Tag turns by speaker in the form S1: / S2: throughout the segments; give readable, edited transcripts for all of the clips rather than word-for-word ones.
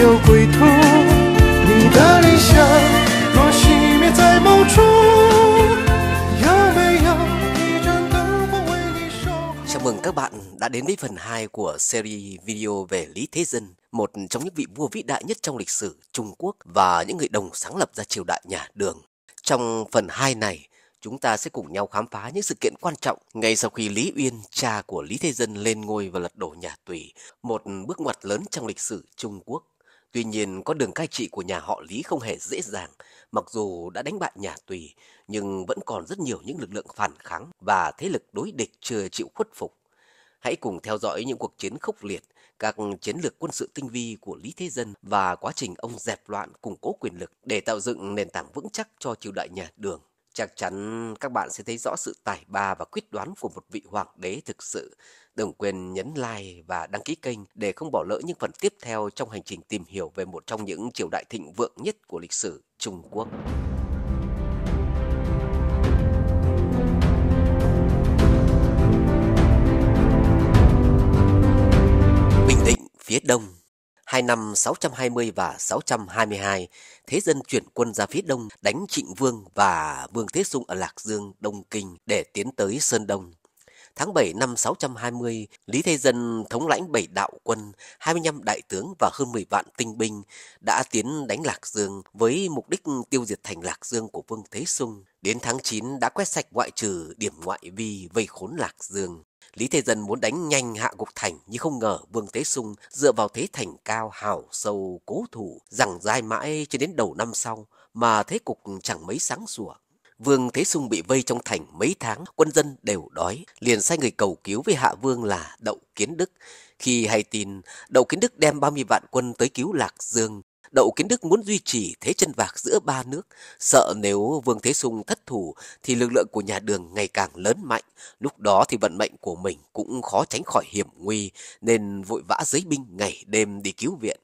S1: 有归途。你的理想若熄灭在某处，有没有一盏灯火为你守候？
S2: Chào mừng các bạn đã đến với phần 2 của series video về Lý Thế Dân, một trong những vị vua vĩ đại nhất trong lịch sử Trung Quốc và những người đồng sáng lập ra triều đại nhà Đường. Trong phần 2 này, chúng ta sẽ cùng nhau khám phá những sự kiện quan trọng ngay sau khi Lý Uyên, cha của Lý Thế Dân lên ngôi và lật đổ nhà Tùy, một bước ngoặt lớn trong lịch sử Trung Quốc. Tuy nhiên, con đường cai trị của nhà họ Lý không hề dễ dàng. Mặc dù đã đánh bại nhà Tùy, nhưng vẫn còn rất nhiều những lực lượng phản kháng và thế lực đối địch chưa chịu khuất phục. Hãy cùng theo dõi những cuộc chiến khốc liệt, các chiến lược quân sự tinh vi của Lý Thế Dân và quá trình ông dẹp loạn củng cố quyền lực để tạo dựng nền tảng vững chắc cho triều đại nhà Đường. Chắc chắn các bạn sẽ thấy rõ sự tài ba và quyết đoán của một vị hoàng đế thực sự. Đừng quên nhấn like và đăng ký kênh để không bỏ lỡ những phần tiếp theo trong hành trình tìm hiểu về một trong những triều đại thịnh vượng nhất của lịch sử Trung Quốc. Bình Định, phía đông. 2 năm 620 và 622, Thế Dân chuyển quân ra phía đông đánh Trịnh Vương và Vương Thế Sung ở Lạc Dương, Đông Kinh để tiến tới Sơn Đông. Tháng 7 năm 620, Lý Thế Dân thống lãnh 7 đạo quân, 25 đại tướng và hơn 10 vạn tinh binh đã tiến đánh Lạc Dương với mục đích tiêu diệt thành Lạc Dương của Vương Thế Sung. Đến tháng 9 đã quét sạch ngoại trừ điểm ngoại vi vây khốn Lạc Dương. Lý Thế Dân muốn đánh nhanh hạ gục thành, nhưng không ngờ Vương Thế Sung dựa vào thế thành cao hào sâu cố thủ, giằng dai mãi cho đến đầu năm sau mà thế cục chẳng mấy sáng sủa. Vương Thế Sung bị vây trong thành mấy tháng, quân dân đều đói, liền sai người cầu cứu với Hạ Vương là Đậu Kiến Đức. Khi hay tin, Đậu Kiến Đức đem 30 vạn quân tới cứu Lạc Dương. Đậu Kiến Đức muốn duy trì thế chân vạc giữa ba nước, sợ nếu Vương Thế Sung thất thủ thì lực lượng của nhà Đường ngày càng lớn mạnh. Lúc đó thì vận mệnh của mình cũng khó tránh khỏi hiểm nguy, nên vội vã giấy binh ngày đêm đi cứu viện.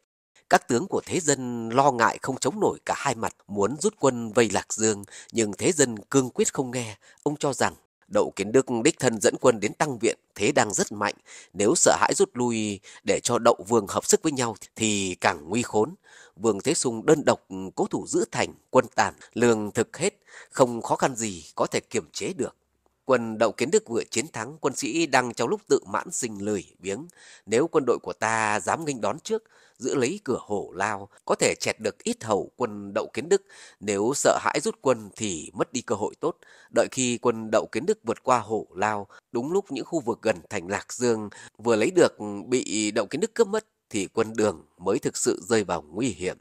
S2: Các tướng của Thế Dân lo ngại không chống nổi cả hai mặt, muốn rút quân vây Lạc Dương, nhưng Thế Dân cương quyết không nghe. Ông cho rằng Đậu Kiến Đức đích thân dẫn quân đến tăng viện, thế đang rất mạnh, nếu sợ hãi rút lui để cho Đậu Vương hợp sức với nhau thì càng nguy khốn. Vương Thế Sung đơn độc cố thủ giữ thành, quân tàn, lương thực hết, không khó khăn gì có thể kiềm chế được. Quân Đậu Kiến Đức vừa chiến thắng, quân sĩ đang trong lúc tự mãn sinh lười biếng. Nếu quân đội của ta dám nghênh đón trước, giữ lấy cửa Hổ Lao, có thể chẹt được ít hầu quân Đậu Kiến Đức. Nếu sợ hãi rút quân thì mất đi cơ hội tốt. Đợi khi quân Đậu Kiến Đức vượt qua Hổ Lao, đúng lúc những khu vực gần thành Lạc Dương vừa lấy được bị Đậu Kiến Đức cướp mất, thì quân Đường mới thực sự rơi vào nguy hiểm.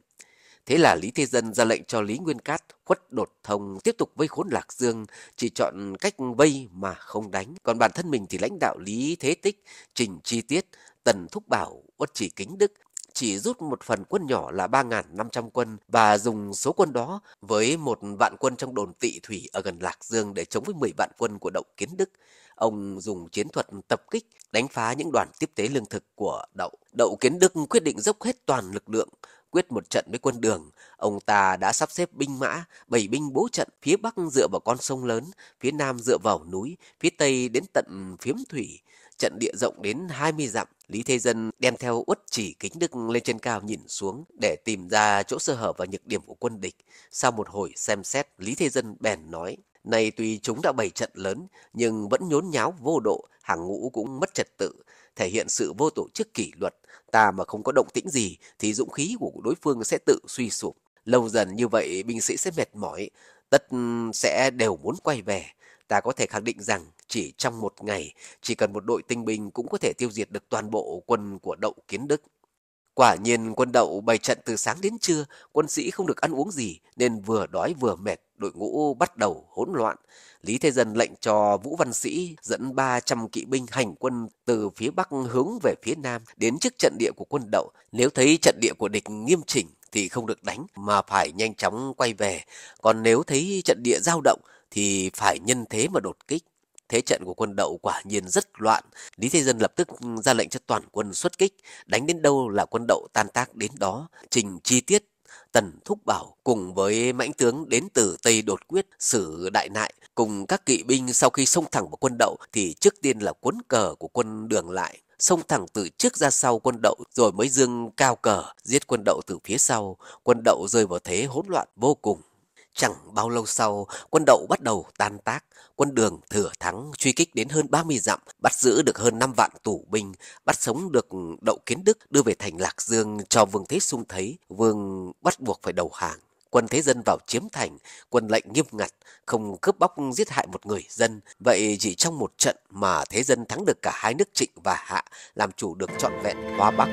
S2: Thế là Lý Thế Dân ra lệnh cho Lý Nguyên Cát khuất đột thông tiếp tục vây khốn Lạc Dương, chỉ chọn cách vây mà không đánh. Còn bản thân mình thì lãnh đạo Lý Thế Tích, Trình Chi Tiết, Tần Thúc Bảo, Uất Chỉ Kính Đức chỉ rút một phần quân nhỏ là 3.500 quân và dùng số quân đó với 1 vạn quân trong đồn Tị Thủy ở gần Lạc Dương để chống với 10 vạn quân của Đậu Kiến Đức. Ông dùng chiến thuật tập kích, đánh phá những đoàn tiếp tế lương thực của Đậu. Đậu Kiến Đức quyết định dốc hết toàn lực lượng, quyết một trận với quân Đường. Ông ta đã sắp xếp binh mã, 7 binh bố trận, phía Bắc dựa vào con sông lớn, phía Nam dựa vào núi, phía Tây đến tận Phiếm Thủy. Trận địa rộng đến 20 dặm. Lý Thế Dân đem theo Uất Chỉ Kính Đức lên trên cao nhìn xuống để tìm ra chỗ sơ hở và nhược điểm của quân địch. Sau một hồi xem xét, Lý Thế Dân bèn nói: "Này tuy chúng đã bày trận lớn, nhưng vẫn nhốn nháo vô độ, hàng ngũ cũng mất trật tự, thể hiện sự vô tổ chức kỷ luật. Ta mà không có động tĩnh gì thì dũng khí của đối phương sẽ tự suy sụp. Lâu dần như vậy binh sĩ sẽ mệt mỏi, tất sẽ đều muốn quay về. Ta có thể khẳng định rằng chỉ trong một ngày, chỉ cần một đội tinh binh cũng có thể tiêu diệt được toàn bộ quân của Đậu Kiến Đức." Quả nhiên quân Đậu bày trận từ sáng đến trưa, quân sĩ không được ăn uống gì nên vừa đói vừa mệt, đội ngũ bắt đầu hỗn loạn. Lý Thế Dân lệnh cho Vũ Văn Sĩ dẫn 300 kỵ binh hành quân từ phía Bắc hướng về phía Nam đến trước trận địa của quân Đậu. Nếu thấy trận địa của địch nghiêm chỉnh thì không được đánh mà phải nhanh chóng quay về. Còn nếu thấy trận địa dao động thì phải nhân thế mà đột kích. Thế trận của quân Đậu quả nhiên rất loạn. Lý Thế Dân lập tức ra lệnh cho toàn quân xuất kích, đánh đến đâu là quân Đậu tan tác đến đó. Trình Chi Tiết, Tần Thúc Bảo cùng với mãnh tướng đến từ Tây Đột Quyết, Sử Đại Nại cùng các kỵ binh sau khi xông thẳng vào quân Đậu thì trước tiên là cuốn cờ của quân Đường lại. xông thẳng từ trước ra sau quân Đậu rồi mới giương cao cờ giết quân Đậu từ phía sau. Quân Đậu rơi vào thế hỗn loạn vô cùng. Chẳng bao lâu sau, quân Đậu bắt đầu tan tác. Quân Đường thừa thắng truy kích đến hơn 30 dặm, bắt giữ được hơn 5 vạn tù binh, bắt sống được Đậu Kiến Đức đưa về thành Lạc Dương cho Vương Thế Sung thấy. Vương bắt buộc phải đầu hàng. Quân thế dân vào chiếm thành, quân lệnh nghiêm ngặt, không cướp bóc giết hại một người dân. Vậy chỉ trong một trận mà thế dân thắng được cả hai nước Trịnh và Hạ, làm chủ được trọn vẹn Hoa Bắc.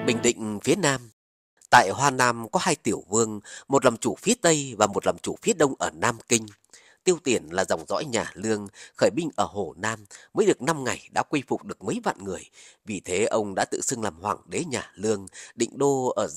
S2: Bình Định phía Nam. Tại Hoa Nam có hai tiểu vương, một làm chủ phía Tây và một làm chủ phía Đông ở Nam Kinh. Tiêu Tiền là dòng dõi nhà Lương, khởi binh ở Hồ Nam, mới được 5 ngày đã quy phục được mấy vạn người. Vì thế ông đã tự xưng làm hoàng đế nhà Lương, định đô ở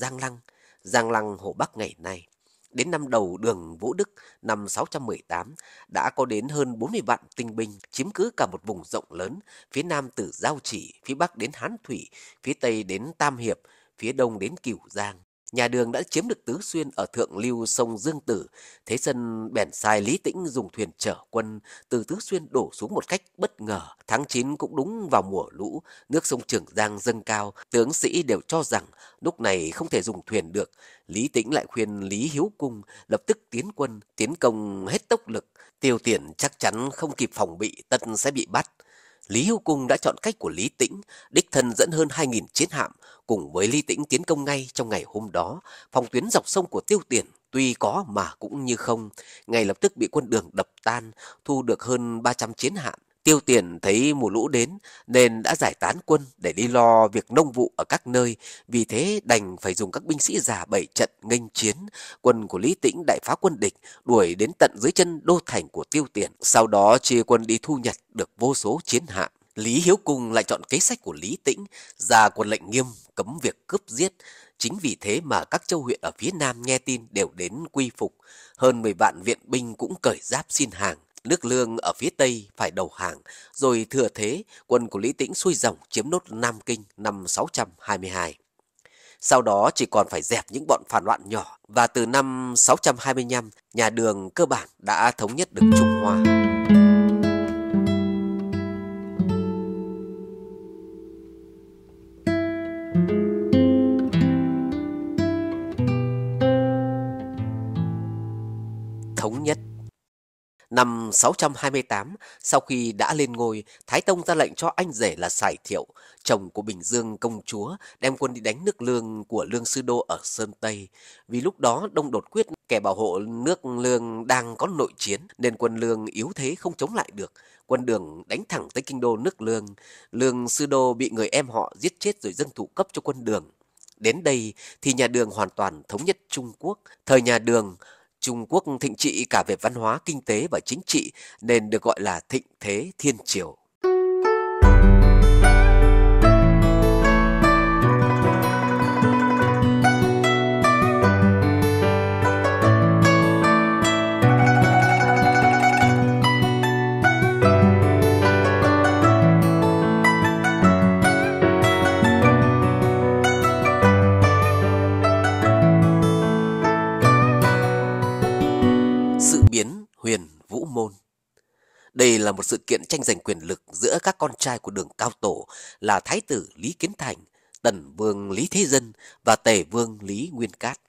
S2: Giang Lăng Hồ Bắc ngày nay. Đến năm đầu Đường Vũ Đức, năm 618, đã có đến hơn 40 vạn tinh binh, chiếm cứ cả một vùng rộng lớn, phía Nam từ Giao Chỉ, phía Bắc đến Hán Thủy, phía Tây đến Tam Hiệp, phía Đông đến Cửu Giang. Nhà Đường đã chiếm được Tứ Xuyên ở thượng lưu sông Dương Tử. Thế dân bèn sai Lý Tĩnh dùng thuyền chở quân từ Tứ Xuyên đổ xuống một cách bất ngờ. Tháng 9 cũng đúng vào mùa lũ, nước sông Trường Giang dâng cao, tướng sĩ đều cho rằng lúc này không thể dùng thuyền được. Lý Tĩnh lại khuyên Lý Hiếu Cung lập tức tiến quân, tiến công hết tốc lực. Tiêu Tiền chắc chắn không kịp phòng bị, tất sẽ bị bắt. Lý Hiếu Cung đã chọn cách của Lý Tĩnh, đích thân dẫn hơn 2.000 chiến hạm cùng với Lý Tĩnh tiến công ngay trong ngày hôm đó. Phòng tuyến dọc sông của Tiêu Tiền tuy có mà cũng như không, ngay lập tức bị quân Đường đập tan, thu được hơn 300 chiến hạm. Tiêu Tiền thấy mùa lũ đến nên đã giải tán quân để đi lo việc nông vụ ở các nơi, vì thế đành phải dùng các binh sĩ già bày trận nghênh chiến. Quân của Lý Tĩnh đại phá quân địch, đuổi đến tận dưới chân đô thành của Tiêu Tiền, sau đó chia quân đi thu nhặt được vô số chiến hạm. Lý Hiếu Cung lại chọn kế sách của Lý Tĩnh, ra quân lệnh nghiêm cấm việc cướp giết. Chính vì thế mà các châu huyện ở phía Nam nghe tin đều đến quy phục, hơn 10 vạn viện binh cũng cởi giáp xin hàng. Nước Lương ở phía Tây phải đầu hàng, rồi thừa thế quân của Lý Tĩnh xuôi dòng chiếm nốt Nam Kinh năm 622. Sau đó chỉ còn phải dẹp những bọn phản loạn nhỏ, và từ năm 625, nhà Đường cơ bản đã thống nhất được Trung Hoa. Thống nhất. Năm 628, sau khi đã lên ngôi, Thái Tông ra lệnh cho anh rể là Sải Thiệu, chồng của Bình Dương công chúa, đem quân đi đánh nước Lương của Lương Sư Đô ở Sơn Tây. Vì lúc đó Đông Đột Quyết, kẻ bảo hộ nước Lương đang có nội chiến, nên quân Lương yếu thế không chống lại được. Quân Đường đánh thẳng tới kinh đô nước Lương. Lương Sư Đô bị người em họ giết chết rồi dâng thủ cấp cho quân Đường. Đến đây thì nhà Đường hoàn toàn thống nhất Trung Quốc. Thời nhà Đường, Trung Quốc thịnh trị cả về văn hóa, kinh tế và chính trị, nên được gọi là thịnh thế thiên triều. Sự biến Huyền Vũ Môn. Đây là một sự kiện tranh giành quyền lực giữa các con trai của Đường Cao Tổ là Thái tử Lý Kiến Thành, Tần Vương Lý Thế Dân và Tề Vương Lý Nguyên Cát.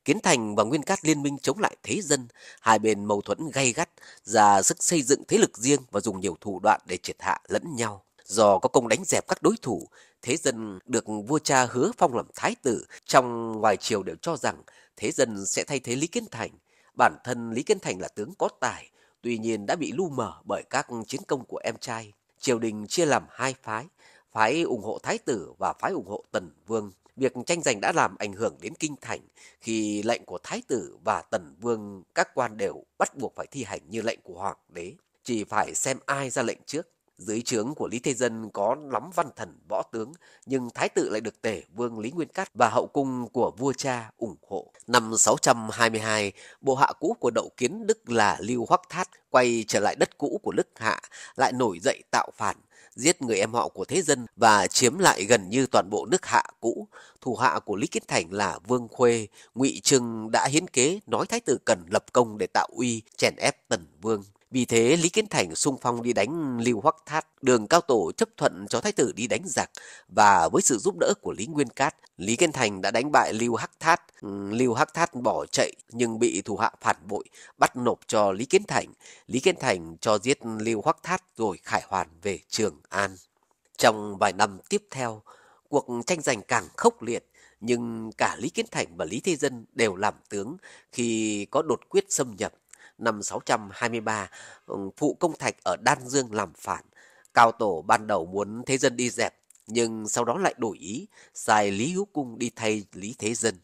S2: Kiến Thành và Nguyên Cát liên minh chống lại Thế Dân, hai bên mâu thuẫn gay gắt, ra sức xây dựng thế lực riêng và dùng nhiều thủ đoạn để triệt hạ lẫn nhau. Do có công đánh dẹp các đối thủ, Thế Dân được vua cha hứa phong làm thái tử. Trong ngoài triều đều cho rằng Thế Dân sẽ thay thế Lý Kiến Thành. Bản thân Lý Kiến Thành là tướng có tài, tuy nhiên đã bị lu mờ bởi các chiến công của em trai. Triều đình chia làm hai phái, phái ủng hộ thái tử và phái ủng hộ Tần Vương. Việc tranh giành đã làm ảnh hưởng đến kinh thành. Khi lệnh của thái tử và Tần Vương, các quan đều bắt buộc phải thi hành như lệnh của hoàng đế, chỉ phải xem ai ra lệnh trước. Dưới trướng của Lý Thế Dân có lắm văn thần võ tướng, nhưng thái tử lại được Tề Vương Lý Nguyên Cát và hậu cung của vua cha ủng hộ. Năm 622, bộ hạ cũ của Đậu Kiến Đức là Lưu Hoắc Thát quay trở lại đất cũ của Đức Hạ, lại nổi dậy tạo phản, giết người em họ của thế dân và chiếm lại gần như toàn bộ nước Hạ cũ. Thủ hạ của Lý Kiến Thành là Vương Khuê, Ngụy Trưng đã hiến kế nói thái tử cần lập công để tạo uy, chèn ép Tần Vương. Vì thế Lý Kiến Thành xung phong đi đánh Lưu Hoắc Thát. Đường Cao Tổ chấp thuận cho thái tử đi đánh giặc, và với sự giúp đỡ của Lý Nguyên Cát, Lý Kiến Thành đã đánh bại Lưu Hắc Thát. Lưu Hắc Thát bỏ chạy nhưng bị thủ hạ phản bội, bắt nộp cho Lý Kiến Thành. Lý Kiến Thành cho giết Lưu Hoắc Thát rồi khải hoàn về Trường An. Trong vài năm tiếp theo, cuộc tranh giành càng khốc liệt, nhưng cả Lý Kiến Thành và Lý Thế Dân đều làm tướng khi có đột quyết xâm nhập. Năm 623, Phụ Công Thạch ở Đan Dương làm phản. Cao Tổ ban đầu muốn Thế Dân đi dẹp, nhưng sau đó lại đổi ý, sai Lý Hữu Cung đi thay Lý Thế Dân.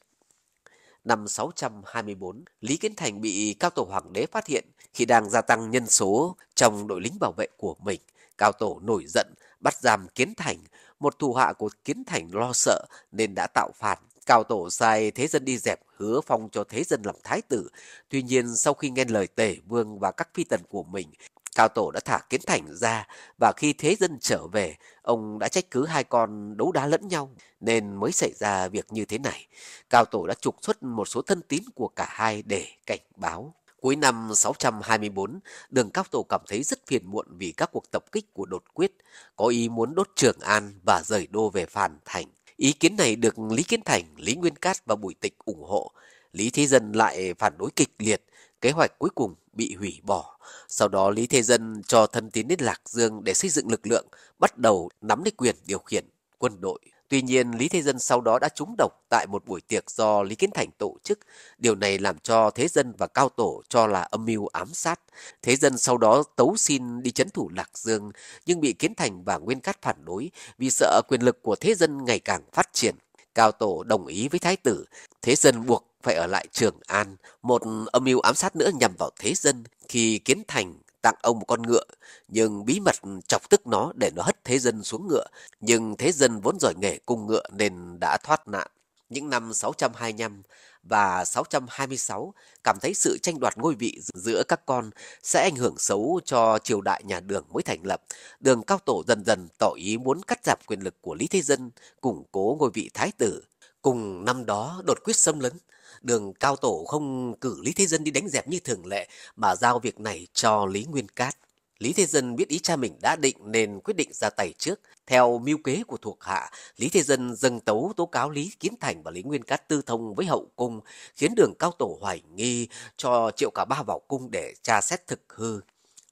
S2: Năm 624, Lý Kiến Thành bị Cao Tổ Hoàng đế phát hiện khi đang gia tăng nhân số trong đội lính bảo vệ của mình. Cao Tổ nổi giận, bắt giam Kiến Thành. Một thủ hạ của Kiến Thành lo sợ nên đã tạo phản. Cao Tổ sai Thế Dân đi dẹp, hứa phong cho Thế Dân làm thái tử. Tuy nhiên sau khi nghe lời Tề Vương và các phi tần của mình, Cao Tổ đã thả Kiến Thành ra, và khi Thế Dân trở về, ông đã trách cứ hai con đấu đá lẫn nhau nên mới xảy ra việc như thế này. Cao Tổ đã trục xuất một số thân tín của cả hai để cảnh báo. Cuối năm 624, Đường Cao Tổ cảm thấy rất phiền muộn vì các cuộc tập kích của đột quyết, có ý muốn đốt Trường An và rời đô về Phàn Thành. Ý kiến này được Lý Kiến Thành, Lý Nguyên Cát và Bùi Tịch ủng hộ. Lý Thế Dân lại phản đối kịch liệt, kế hoạch cuối cùng bị hủy bỏ. Sau đó Lý Thế Dân cho thân tín đến Lạc Dương để xây dựng lực lượng, bắt đầu nắm lấy quyền điều khiển quân đội. Tuy nhiên, Lý Thế Dân sau đó đã trúng độc tại một buổi tiệc do Lý Kiến Thành tổ chức. Điều này làm cho Thế Dân và Cao Tổ cho là âm mưu ám sát. Thế Dân sau đó tấu xin đi trấn thủ Lạc Dương, nhưng bị Kiến Thành và Nguyên Cát phản đối vì sợ quyền lực của Thế Dân ngày càng phát triển. Cao Tổ đồng ý với Thái tử. Thế Dân buộc phải ở lại Trường An. Một âm mưu ám sát nữa nhằm vào Thế Dân khi Kiến Thành tặng ông một con ngựa, nhưng bí mật chọc tức nó để nó hất Thế Dân xuống ngựa. Nhưng Thế Dân vốn giỏi nghề cung ngựa nên đã thoát nạn. Những năm 625 và 626 cảm thấy sự tranh đoạt ngôi vị giữa các con sẽ ảnh hưởng xấu cho triều đại nhà Đường mới thành lập. Đường Cao Tổ dần dần tỏ ý muốn cắt giảm quyền lực của Lý Thế Dân, củng cố ngôi vị thái tử. Cùng năm đó đột quyết xâm lấn, Đường Cao Tổ không cử Lý Thế Dân đi đánh dẹp như thường lệ mà giao việc này cho Lý Nguyên Cát. Lý Thế Dân biết ý cha mình đã định nên quyết định ra tay trước. Theo mưu kế của thuộc hạ, Lý Thế Dân dâng tấu tố cáo Lý Kiến Thành và Lý Nguyên Cát tư thông với hậu cung, khiến Đường Cao Tổ hoài nghi, cho triệu cả ba vào cung để tra xét thực hư.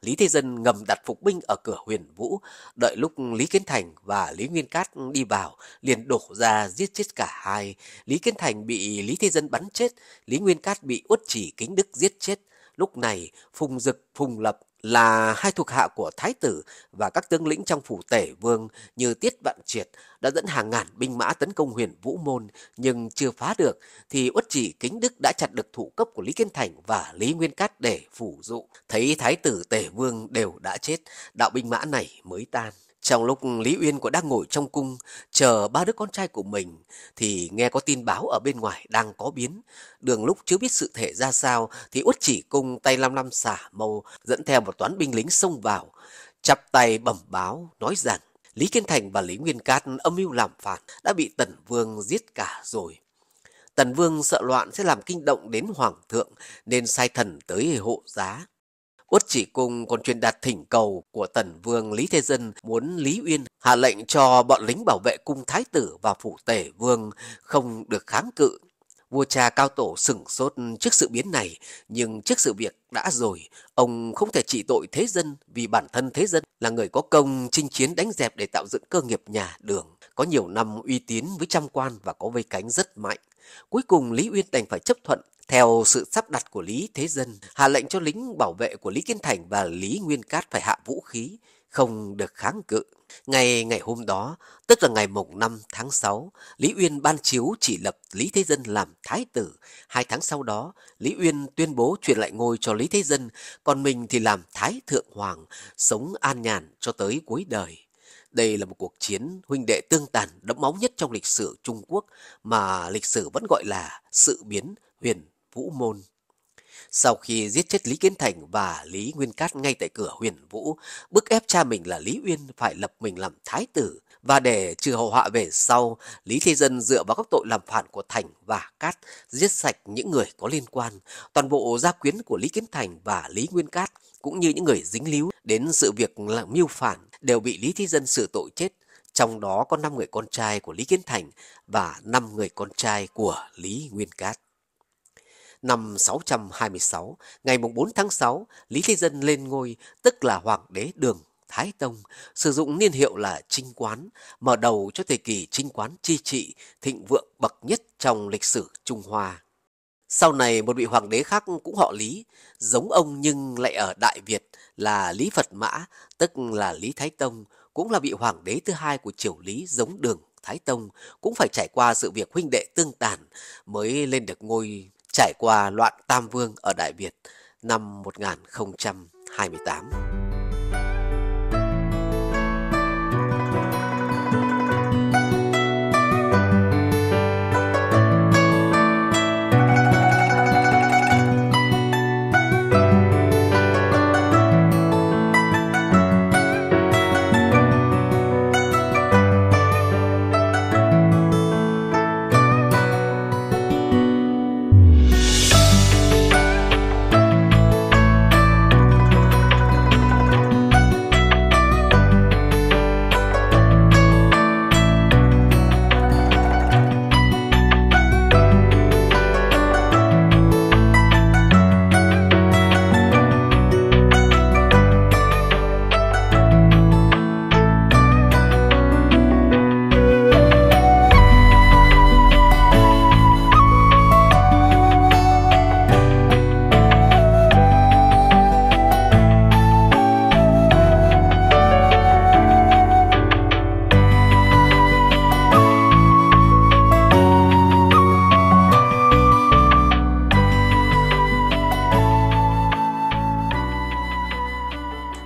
S2: Lý Thế Dân ngầm đặt phục binh ở cửa Huyền Vũ, đợi lúc Lý Kiến Thành và Lý Nguyên Cát đi vào, liền đổ ra giết chết cả hai. Lý Kiến Thành bị Lý Thế Dân bắn chết, Lý Nguyên Cát bị Uất Chỉ Kính Đức giết chết. Lúc này, Phùng Dực, Phùng Lập là hai thuộc hạ của Thái tử và các tướng lĩnh trong phủ Tể Vương như Tiết Vạn Triệt đã dẫn hàng ngàn binh mã tấn công Huyền Vũ Môn, nhưng chưa phá được thì Uất Chỉ Kính Đức đã chặt được thủ cấp của Lý Kiến Thành và Lý Nguyên Cát để phủ dụ. Thấy Thái tử Tể Vương đều đã chết, đạo binh mã này mới tan. Trong lúc Lý Uyên cũng đang ngồi trong cung chờ ba đứa con trai của mình thì nghe có tin báo ở bên ngoài đang có biến. Đường lúc chưa biết sự thể ra sao thì Uất Chỉ Cung tay lăm lăm xả mâu dẫn theo một toán binh lính xông vào, chắp tay bẩm báo nói rằng Lý Kiến Thành và Lý Nguyên Cát âm mưu làm phản đã bị Tần Vương giết cả rồi. Tần Vương sợ loạn sẽ làm kinh động đến Hoàng thượng nên sai thần tới hộ giá. Uất Chỉ Cung còn truyền đạt thỉnh cầu của Tần Vương Lý Thế Dân muốn Lý Uyên hạ lệnh cho bọn lính bảo vệ cung thái tử và phủ Tể Vương không được kháng cự. Vua cha Cao Tổ sửng sốt trước sự biến này, nhưng trước sự việc đã rồi, ông không thể trị tội Thế Dân vì bản thân Thế Dân là người có công chinh chiến đánh dẹp để tạo dựng cơ nghiệp nhà Đường, có nhiều năm uy tín với trăm quan và có vây cánh rất mạnh. Cuối cùng Lý Uyên đành phải chấp thuận theo sự sắp đặt của Lý Thế Dân, hạ lệnh cho lính bảo vệ của Lý Kiến Thành và Lý Nguyên Cát phải hạ vũ khí, không được kháng cự. Ngày hôm đó, tức là ngày mùng 5 tháng 6, Lý Uyên ban chiếu chỉ lập Lý Thế Dân làm thái tử. 2 tháng sau đó, Lý Uyên tuyên bố truyền lại ngôi cho Lý Thế Dân, còn mình thì làm Thái Thượng Hoàng, sống an nhàn cho tới cuối đời. Đây là một cuộc chiến huynh đệ tương tàn đẫm máu nhất trong lịch sử Trung Quốc mà lịch sử vẫn gọi là sự biến huyện Vũ Môn. Sau khi giết chết Lý Kiến Thành và Lý Nguyên Cát ngay tại cửa Huyền Vũ, bức ép cha mình là Lý Uyên phải lập mình làm thái tử, và để trừ hậu họa về sau, Lý Thế Dân dựa vào các tội làm phản của Thành và Cát, giết sạch những người có liên quan. Toàn bộ gia quyến của Lý Kiến Thành và Lý Nguyên Cát, cũng như những người dính líu đến sự việc là mưu phản, đều bị Lý Thế Dân xử tội chết. Trong đó có 5 người con trai của Lý Kiến Thành và 5 người con trai của Lý Nguyên Cát. Năm 626, ngày 4 tháng 6, Lý Thế Dân lên ngôi, tức là Hoàng đế Đường Thái Tông, sử dụng niên hiệu là Trinh Quán, mở đầu cho thời kỳ Trinh Quán chi trị, thịnh vượng bậc nhất trong lịch sử Trung Hoa. Sau này một vị hoàng đế khác cũng họ Lý, giống ông nhưng lại ở Đại Việt, là Lý Phật Mã, tức là Lý Thái Tông, cũng là vị hoàng đế thứ hai của triều Lý giống Đường Thái Tông, cũng phải trải qua sự việc huynh đệ tương tàn mới lên được ngôi, trải qua loạn Tam Vương ở Đại Việt năm 1028.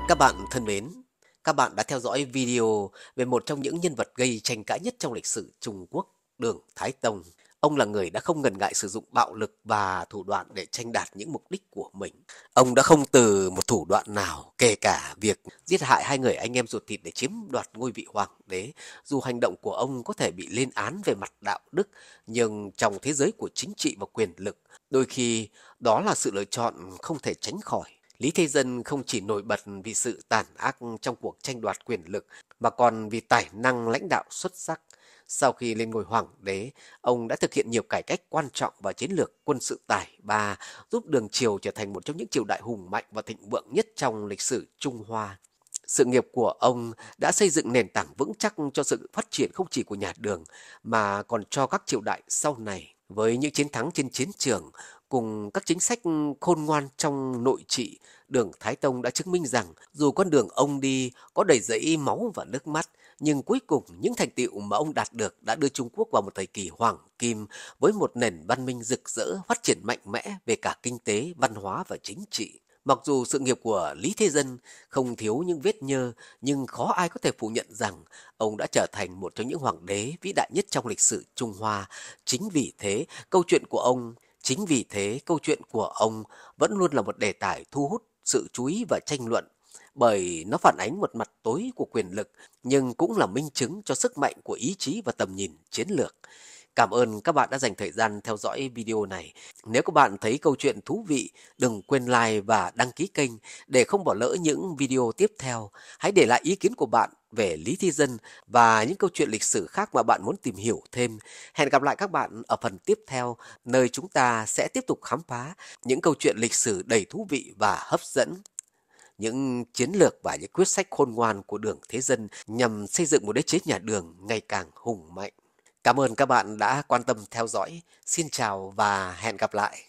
S2: Các bạn thân mến, các bạn đã theo dõi video về một trong những nhân vật gây tranh cãi nhất trong lịch sử Trung Quốc, Đường Thái Tông. Ông là người đã không ngần ngại sử dụng bạo lực và thủ đoạn để tranh đạt những mục đích của mình. Ông đã không từ một thủ đoạn nào, kể cả việc giết hại 2 người anh em ruột thịt để chiếm đoạt ngôi vị hoàng đế. Dù hành động của ông có thể bị lên án về mặt đạo đức, nhưng trong thế giới của chính trị và quyền lực, đôi khi đó là sự lựa chọn không thể tránh khỏi. Lý Thế Dân không chỉ nổi bật vì sự tàn ác trong cuộc tranh đoạt quyền lực, mà còn vì tài năng lãnh đạo xuất sắc. Sau khi lên ngôi hoàng đế, ông đã thực hiện nhiều cải cách quan trọng và chiến lược quân sự tài ba, giúp Đường triều trở thành một trong những triều đại hùng mạnh và thịnh vượng nhất trong lịch sử Trung Hoa. Sự nghiệp của ông đã xây dựng nền tảng vững chắc cho sự phát triển không chỉ của nhà Đường, mà còn cho các triều đại sau này. Với những chiến thắng trên chiến trường, cùng các chính sách khôn ngoan trong nội trị, Đường Thái Tông đã chứng minh rằng dù con đường ông đi có đầy rẫy máu và nước mắt, nhưng cuối cùng những thành tựu mà ông đạt được đã đưa Trung Quốc vào một thời kỳ hoàng kim với một nền văn minh rực rỡ, phát triển mạnh mẽ về cả kinh tế, văn hóa và chính trị. Mặc dù sự nghiệp của Lý Thế Dân không thiếu những vết nhơ, nhưng khó ai có thể phủ nhận rằng ông đã trở thành một trong những hoàng đế vĩ đại nhất trong lịch sử Trung Hoa. Chính vì thế, câu chuyện của ông vẫn luôn là một đề tài thu hút sự chú ý và tranh luận, bởi nó phản ánh một mặt tối của quyền lực, nhưng cũng là minh chứng cho sức mạnh của ý chí và tầm nhìn chiến lược. Cảm ơn các bạn đã dành thời gian theo dõi video này. Nếu các bạn thấy câu chuyện thú vị, đừng quên like và đăng ký kênh để không bỏ lỡ những video tiếp theo. Hãy để lại ý kiến của bạn về Lý Thế Dân và những câu chuyện lịch sử khác mà bạn muốn tìm hiểu thêm. Hẹn gặp lại các bạn ở phần tiếp theo, nơi chúng ta sẽ tiếp tục khám phá những câu chuyện lịch sử đầy thú vị và hấp dẫn, những chiến lược và những quyết sách khôn ngoan của Đường Thế Dân nhằm xây dựng một đế chế nhà Đường ngày càng hùng mạnh. Cảm ơn các bạn đã quan tâm theo dõi. Xin chào và hẹn gặp lại.